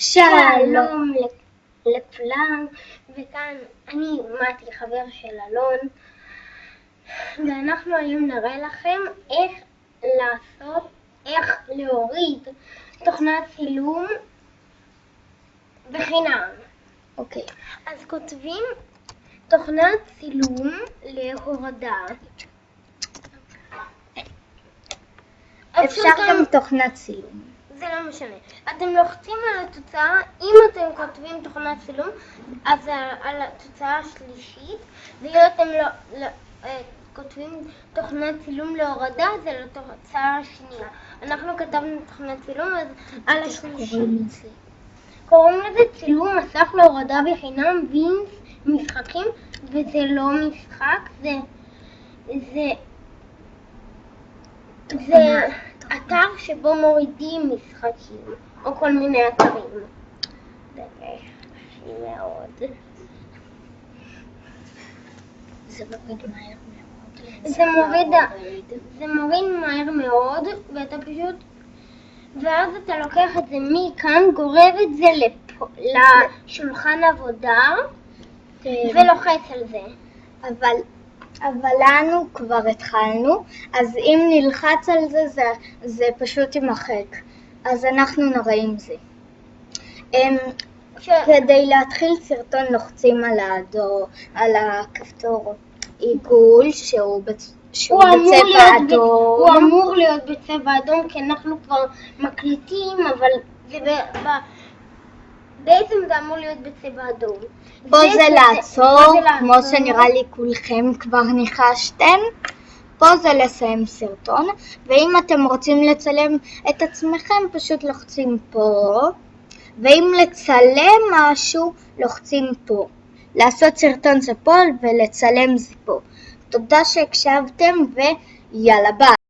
שלום לכולם, וכאן אני מתי, חבר של אלון, ואנחנו היום נראה לכם איך להוריד תוכנת צילום בחינם. אוקיי. אז כותבים תוכנת צילום להורדה. אפשר גם תוכנת צילום. זה לא משנה. אתם לוחצים על התוצאה, אם אתם כותבים תוכנת צילום, אז על התוצאה השלישית, ואם אתם כותבים תוכנת צילום להורדה, זה על התוצאה השנייה. אנחנו כתבנו תוכנת צילום, אז על השלישית. קוראים לזה צילום מסך להורדה בחינם, וינס משחקים, וזה לא משחק, זה אתר שבו מורידים משחקים, או כל מיני אתרים. זה חשוב מאוד. זה מוריד מהר מאוד. זה מוריד מהר מאוד, ואתה פשוט, ואז אתה לוקח את זה מכאן, גורר את זה לשולחן עבודה, ולוחץ על זה. אבל לנו כבר התחלנו, אז אם נלחץ על זה, זה פשוט יימחק. אז אנחנו נראה עם זה. כדי להתחיל סרטון לוחצים על הכפתור עיגול שהוא בצבע אדום. הוא אמור להיות בצבע אדום, כי אנחנו כבר מקליטים, אבל בעצם זה אמור להיות בצבע אדום. פה זה לעצור, כמו שנראה לי כולכם כבר ניחשתם. פה זה לסיים סרטון, ואם אתם רוצים לצלם את עצמכם פשוט לוחצים פה, ואם לצלם משהו לוחצים פה. לעשות סרטון זה פה ולצלם זה פה. תודה שהקשבתם ויאללה ביי.